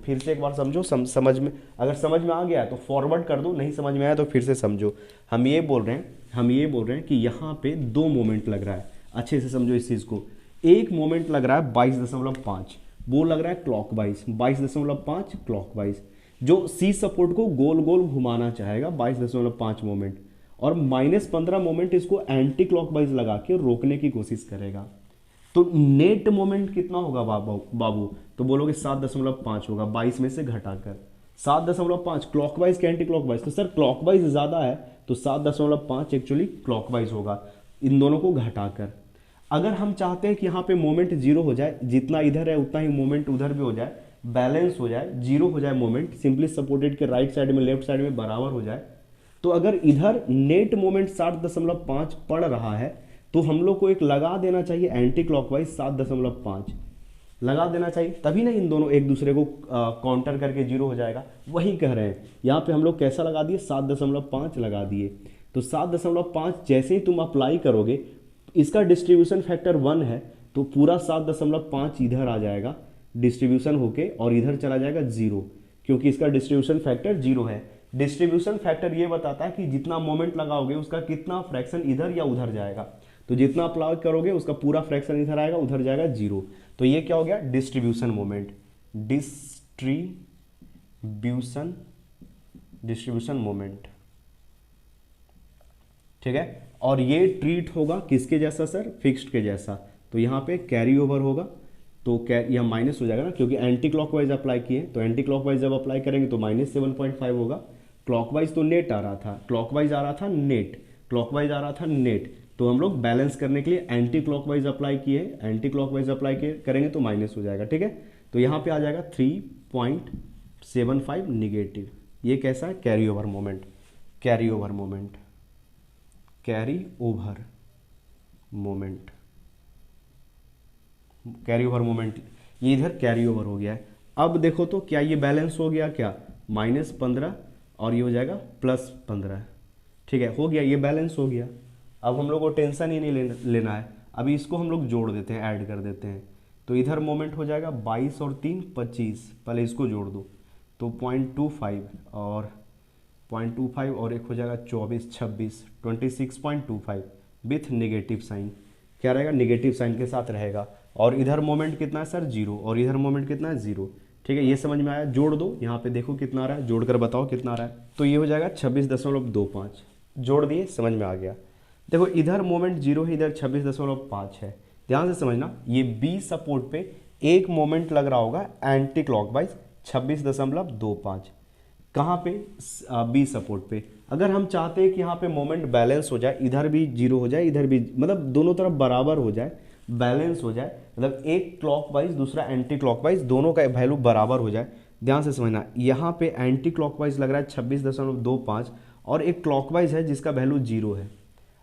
समझ में, अगर समझ में आ गया तो फॉरवर्ड कर दो, नहीं समझ में आया तो फिर से समझो। हम ये बोल रहे हैं कि यहाँ पे 2 मोमेंट लग रहा है। अच्छे से समझो इस चीज को। एक मोमेंट लग रहा है 22.5, वो लग रहा है क्लॉकवाइज, 22.5 क्लॉकवाइज, जो सी सपोर्ट को गोल गोल घुमाना चाहेगा, 22.5 मोमेंट, और -15 मोमेंट इसको एंटी क्लॉकवाइज लगा के रोकने की कोशिश करेगा। तो नेट मोमेंट कितना होगा बाबू? तो बोलोगे 7.5 होगा, 22 में से घटाकर 7.5 क्लॉकवाइज के एंटी क्लॉकवाइज, तो सर क्लॉकवाइज ज्यादा है, तो 7.5 एक्चुअली क्लॉकवाइज होगा, इन दोनों को घटाकर। अगर हम चाहते हैं कि यहाँ पे मोमेंट 0 हो जाए, जितना इधर है उतना ही मोमेंट उधर भी हो जाए, बैलेंस हो जाए, 0 हो जाए मोमेंट, सिंपली सपोर्टेड के राइट साइड में लेफ्ट साइड में बराबर हो जाए, तो अगर इधर नेट मोमेंट 7.5 पड़ रहा है, तो हम लोग को एक लगा देना चाहिए एंटी क्लॉकवाइज 7.5 लगा देना चाहिए, तभी ना इन दोनों एक दूसरे को काउंटर करके 0 हो जाएगा। वही कह रहे हैं, यहाँ पे हम लोग कैसा लगा दिए? 7.5 लगा दिए। तो 7.5 जैसे ही तुम अप्लाई करोगे, इसका डिस्ट्रीब्यूशन फैक्टर 1 है, तो पूरा 7.5 इधर आ जाएगा डिस्ट्रीब्यूशन होके, और इधर चला जाएगा 0, क्योंकि इसका डिस्ट्रीब्यूशन फैक्टर 0 है। डिस्ट्रीब्यूशन फैक्टर ये बताता है कि जितना मोमेंट लगाओगे उसका कितना फ्रैक्शन इधर या उधर जाएगा, तो जितना अप्लाई करोगे उसका पूरा फ्रैक्शन इधर आएगा, उधर जाएगा 0। तो ये क्या हो गया? Distribution moment, distribution moment. ठीक है, और ये ट्रीट होगा किसके जैसा सर? फिक्स्ड के जैसा। तो यहाँ पे कैरी ओवर होगा, तो यह माइनस हो जाएगा ना, क्योंकि एंटी क्लॉकवाइज अप्लाई किए, तो एंटी क्लॉकवाइज जब अप्लाई करेंगे तो -7.5 होगा। क्लॉकवाइज तो नेट आ रहा था, क्लॉकवाइज आ रहा था नेट, तो हम लोग बैलेंस करने के लिए एंटी क्लॉकवाइज अप्लाई किए, एंटी क्लॉकवाइज अप्लाई किए करेंगे तो माइनस हो जाएगा, ठीक है। तो यहाँ पे आ जाएगा 3.75 निगेटिव। ये कैसा है, carry over moment, carry over moment, carry over moment, carry over moment, ये इधर कैरी ओवर हो गया है। अब देखो तो क्या ये बैलेंस हो गया, क्या -15 और ये हो जाएगा +15, ठीक है, हो गया, ये बैलेंस हो गया। अब हम लोग को टेंशन ही नहीं लेना है, अभी इसको हम लोग जोड़ देते हैं, ऐड कर देते हैं। तो इधर मोमेंट हो जाएगा 22 और 3 25, पहले इसको जोड़ दो तो 0.25 और 0.25 और एक हो जाएगा 24 26 26.25 विथ नेगेटिव साइन, क्या रहेगा, नेगेटिव साइन के साथ रहेगा। और इधर मोमेंट कितना है सर, 0, और इधर मोमेंट कितना है, 0, ठीक है। ये समझ में आया, जोड़ दो, यहाँ पे देखो कितना आ रहा है, जोड़कर बताओ कितना आ रहा है। तो ये हो जाएगा 26.25, जोड़ दिए, समझ में आ गया। देखो इधर मोमेंट 0 है, इधर 26.5 है, ध्यान से समझना। ये बी सपोर्ट पे एक मोमेंट लग रहा होगा एंटी क्लॉकवाइज 26.25, कहाँ पे, बी सपोर्ट पे। अगर हम चाहते हैं कि यहाँ पे मोमेंट बैलेंस हो जाए, इधर भी 0 हो जाए, इधर भी, मतलब दोनों तरफ बराबर हो जाए, बैलेंस हो जाए, मतलब एक क्लॉकवाइज दूसरा एंटी क्लॉकवाइज, दोनों का वैल्यू बराबर हो जाए। ध्यान से समझना, यहाँ पे एंटी क्लॉकवाइज लग रहा है 26.25 और एक क्लॉकवाइज है जिसका वैल्यू 0 है।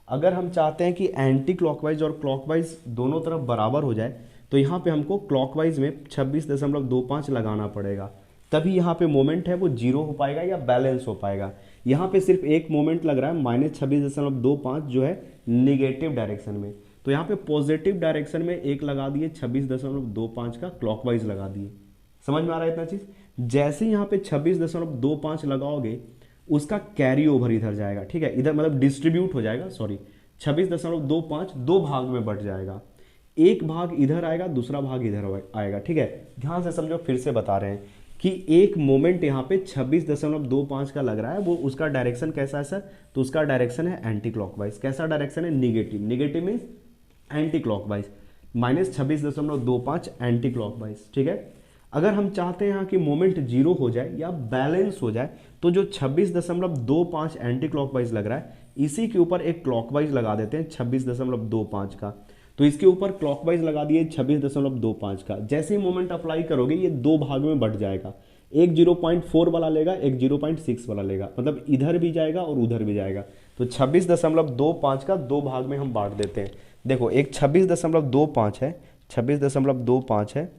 अगर हम चाहते हैं कि एंटी क्लॉकवाइज और क्लॉकवाइज दोनों तरफ बराबर हो जाए, तो यहाँ पे हमको क्लॉकवाइज में 26.25 लगाना पड़ेगा, तभी यहाँ पे मोमेंट है वो 0 हो पाएगा या बैलेंस हो पाएगा। यहाँ पे सिर्फ एक मोमेंट लग रहा है -26.25 जो है निगेटिव डायरेक्शन में, तो यहाँ पे पॉजिटिव डायरेक्शन में एक लगा दिए 26.25 का क्लॉकवाइज लगा दिए। समझ में आ रहा है इतना चीज। जैसे यहाँ पे 26.25 लगाओगे उसका कैरी ओवर इधर जाएगा, ठीक है, इधर मतलब डिस्ट्रीब्यूट हो जाएगा, सॉरी 26.25 दो भाग में बट जाएगा, एक भाग इधर आएगा, दूसरा भाग इधर आएगा, ठीक है। ध्यान से समझो, फिर से बता रहे हैं कि एक मोमेंट यहाँ पे 26.25 का लग रहा है, वो उसका डायरेक्शन कैसा है सर, तो उसका डायरेक्शन है एंटी क्लॉकवाइज। कैसा डायरेक्शन है, negative, negative means anti clockwise, -26.25 anti clockwise, ठीक है। अगर हम चाहते हैं यहाँ कि मोमेंट 0 हो जाए या बैलेंस हो जाए, तो जो 26.25 एंटी क्लॉकवाइज लग रहा है, इसी के ऊपर एक क्लॉकवाइज लगा देते हैं 26.25 का। तो इसके ऊपर क्लॉकवाइज लगा दिए 26.25 का। जैसे ही मोमेंट अप्लाई करोगे ये दो भाग में बट जाएगा, एक 0.4 वाला लेगा, एक 0.6 वाला लेगा, मतलब इधर भी जाएगा और उधर भी जाएगा। तो 26.25 का दो भाग में हम बांट देते हैं। देखो एक 26.25 है, 26.25 है,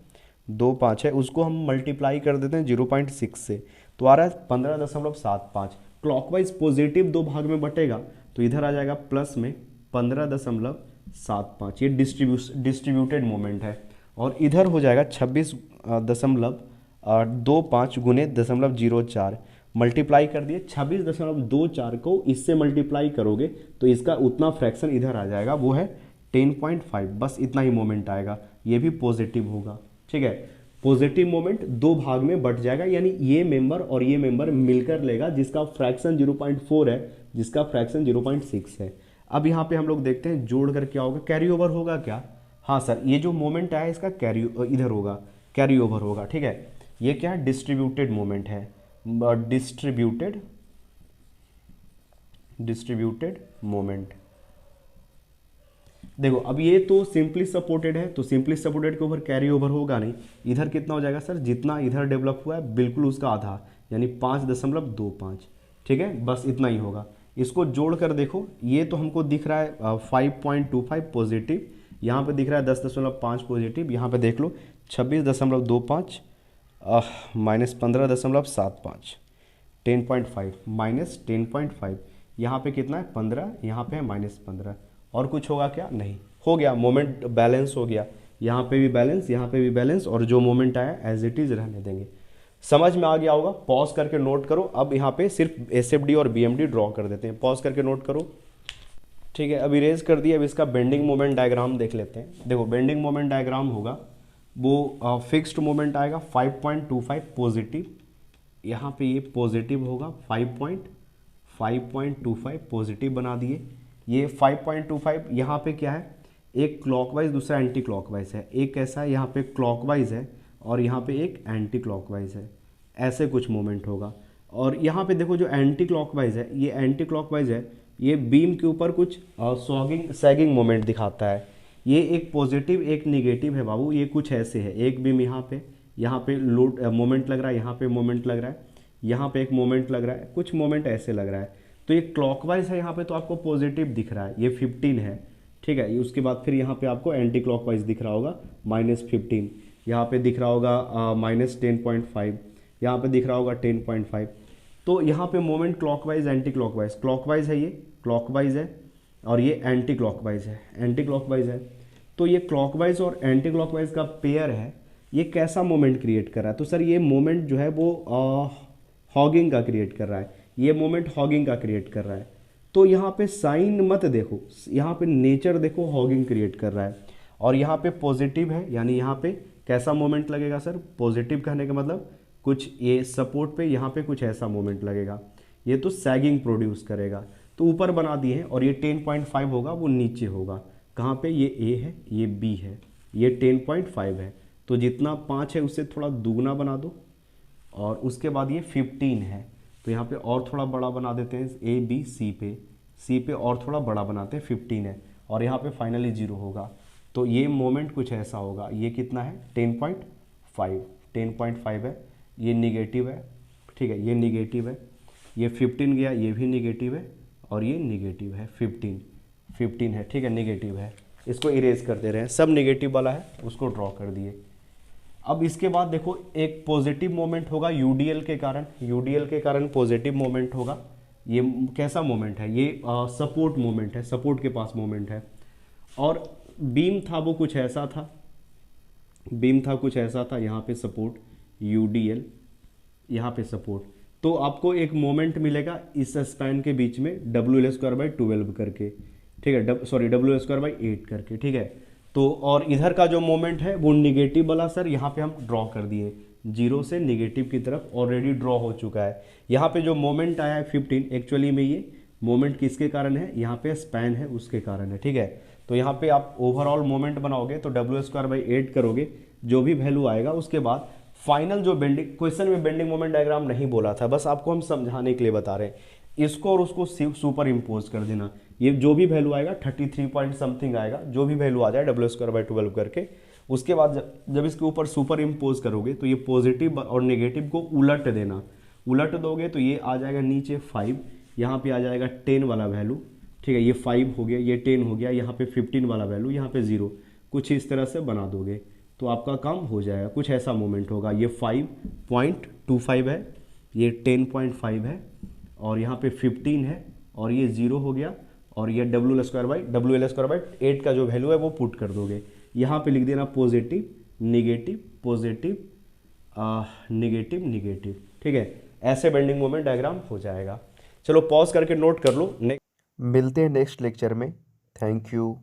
25 है, उसको हम मल्टीप्लाई कर देते हैं 0.6 से, तो आ रहा है 15.75। क्लॉकवाइज पॉजिटिव दो भाग में बटेगा तो इधर आ जाएगा प्लस में 15.75, ये डिस्ट्रीब्यूटेड मोमेंट है। और इधर हो जाएगा 26.25 गुने 0.04 मल्टीप्लाई कर दिए। 26.24 को इससे मल्टीप्लाई करोगे तो इसका उतना फ्रैक्शन इधर आ जाएगा, वो है 10.5, बस इतना ही मोमेंट आएगा, ये भी पॉजिटिव होगा, ठीक है। पॉजिटिव मोमेंट दो भाग में बट जाएगा, यानी ये मेंबर और ये मेंबर मिलकर लेगा, जिसका फ्रैक्शन 0.4 है, जिसका फ्रैक्शन 0.6 है। अब यहाँ पे हम लोग देखते हैं जोड़ कर क्या होगा, कैरी ओवर होगा क्या। हाँ सर, ये जो मोमेंट आया इसका कैरी इधर होगा, कैरी ओवर होगा, ठीक है। ये क्या है, डिस्ट्रीब्यूटेड मोमेंट है, डिस्ट्रीब्यूटेड मोमेंट। देखो अब ये तो सिंपली सपोर्टेड है, तो सिंपली सपोर्टेड के ऊपर कैरी ओवर होगा नहीं। इधर कितना हो जाएगा सर, जितना इधर डेवलप हुआ है बिल्कुल उसका आधा, यानी 5.25, ठीक है, बस इतना ही होगा। इसको जोड़ कर देखो, ये तो हमको दिख रहा है 5.25 पॉजिटिव, यहाँ पे दिख रहा है 10.5 पॉजिटिव, यहाँ पे देख लो 26.25 माइनस 15.75, 10.5 माइनस 10.5, यहाँ पे कितना है 15, यहाँ पे है -15। और कुछ होगा क्या, नहीं, हो गया, मोमेंट बैलेंस हो गया, यहाँ पे भी बैलेंस, यहाँ पे भी बैलेंस, और जो मोमेंट आया एज इट इज रहने देंगे। समझ में आ गया होगा, पॉज करके नोट करो। अब यहाँ पे सिर्फ एसएफडी और बीएमडी ड्रॉ कर देते हैं, पॉज करके नोट करो, ठीक है। अब इरेज कर दिया, अब इसका बेंडिंग मोमेंट डायग्राम देख लेते हैं। देखो बेंडिंग मोमेंट डायग्राम होगा, वो फिक्स्ड मोमेंट आएगा 5.25 पॉजिटिव, यहाँ पे ये पॉजिटिव होगा 5.25 पॉजिटिव बना दिए। ये 5.25 यहाँ पे क्या है, एक क्लॉकवाइज दूसरा एंटी क्लॉकवाइज है, एक कैसा है यहाँ पे क्लॉकवाइज है और यहाँ पे एक एंटी क्लॉकवाइज है, ऐसे कुछ मोमेंट होगा। और यहाँ पे देखो जो एंटी क्लॉकवाइज है, ये एंटी क्लॉकवाइज है, ये बीम के ऊपर कुछ सैगिंग मोमेंट दिखाता है। ये एक पॉजिटिव एक निगेटिव है बाबू, ये कुछ ऐसे है। एक बीम यहाँ पे लोड मोमेंट लग रहा है, यहाँ पे मोमेंट लग रहा है, यहाँ पे एक मोमेंट लग रहा है, कुछ मोमेंट ऐसे लग रहा है। तो ये क्लॉकवाइज है यहाँ पे, तो आपको पॉजिटिव दिख रहा है, ये 15 है, ठीक है। उसके बाद फिर यहाँ पे आपको एंटी क्लॉकवाइज दिख रहा होगा -15, यहाँ पे दिख रहा होगा -10.5, यहाँ पे दिख रहा होगा 10.5। तो यहाँ पे moment clockwise anti clockwise, clockwise है, ये क्लॉकवाइज है और ये एंटी क्लॉकवाइज है, एंटी क्लॉकवाइज है। तो ये क्लॉकवाइज और एंटी क्लॉकवाइज का पेयर है, ये कैसा मोमेंट क्रिएट कर रहा है? तो सर ये मोमेंट जो है वो हॉगिंग का क्रिएट कर रहा है, ये मोमेंट हॉगिंग का क्रिएट कर रहा है। तो यहाँ पे साइन मत देखो, यहाँ पे नेचर देखो, हॉगिंग क्रिएट कर रहा है। और यहाँ पे पॉजिटिव है, यानी यहाँ पे कैसा मोमेंट लगेगा सर? पॉजिटिव कहने का मतलब कुछ ये सपोर्ट पे यहाँ पे कुछ ऐसा मोमेंट लगेगा, ये तो सैगिंग प्रोड्यूस करेगा। तो ऊपर बना दिए हैं, और ये 10.5 होगा, वो नीचे होगा। कहाँ पे? ये ए है, ये बी है, ये 10.5 है। तो जितना 5 है उससे थोड़ा दुगना बना दो, और उसके बाद ये 15 है, तो यहाँ पे और थोड़ा बड़ा बना देते हैं, ए बी सी पे और थोड़ा बड़ा बनाते हैं, 15 है, और यहाँ पे फाइनली 0 होगा। तो ये मोमेंट कुछ ऐसा होगा। ये कितना है? 10.5 है, ये निगेटिव है, ठीक है, ये निगेटिव है, ये 15 गया, ये भी निगेटिव है, और ये निगेटिव है, 15 है, ठीक है, निगेटिव है। इसको इरेज कर दे रहे हैं, सब निगेटिव वाला है, उसको ड्रॉ कर दिए। अब इसके बाद देखो एक पॉजिटिव मोमेंट होगा यूडीएल के कारण, यूडीएल के कारण पॉजिटिव मोमेंट होगा। ये कैसा मोमेंट है? ये सपोर्ट मोमेंट है, सपोर्ट के पास मोमेंट है। और बीम था वो कुछ ऐसा था, बीम था कुछ ऐसा था, यहाँ पे सपोर्ट यूडीएल, यहाँ पे सपोर्ट। तो आपको एक मोमेंट मिलेगा इस स्पैन के बीच में WL²/12 करके, ठीक है, सॉरी WL²/8 करके, ठीक है। तो और इधर का जो मोमेंट है वो निगेटिव वाला सर यहाँ पे हम ड्रॉ कर दिए, 0 से निगेटिव की तरफ ऑलरेडी ड्रॉ हो चुका है। यहाँ पे जो मोमेंट आया है 15, एक्चुअली में ये मोमेंट किसके कारण है? यहाँ पे स्पैन है उसके कारण है, ठीक है। तो यहाँ पे आप ओवरऑल मोमेंट बनाओगे तो WL²/8 करोगे, जो भी वैल्यू आएगा उसके बाद फाइनल जो बेंडिंग, क्वेश्चन में बेंडिंग मोमेंट डायग्राम नहीं बोला था, बस आपको हम समझाने के लिए बता रहे हैं। इसको और उसको सुपर इम्पोज कर देना, ये जो भी वैल्यू आएगा 33 पॉइंट समथिंग आएगा, जो भी वैल्यू आ जाए WL²/12 करके, उसके बाद जब इसके ऊपर सुपर इम्पोज करोगे तो ये पॉजिटिव और नेगेटिव को उलट देना, उलट दोगे तो ये आ जाएगा नीचे 5, यहाँ पे आ जाएगा 10 वाला वैल्यू, ठीक है, ये 5 हो गया, ये 10 हो गया, यहाँ पे 15 वाला वैल्यू, यहाँ पे 0, कुछ इस तरह से बना दोगे तो आपका काम हो जाएगा। कुछ ऐसा मोमेंट होगा, ये 5.25 है, ये 10.5 है, और यहाँ पे 15 है, और ये 0 हो गया, और ये WL²/8 का जो वैल्यू है वो पुट कर दोगे। यहाँ पे लिख देना positive negative positive negative negative, ठीक है। ऐसे बेंडिंग मोमेंट डायग्राम हो जाएगा। चलो पॉज करके नोट कर लो, मिलते हैं नेक्स्ट लेक्चर में। Thank you.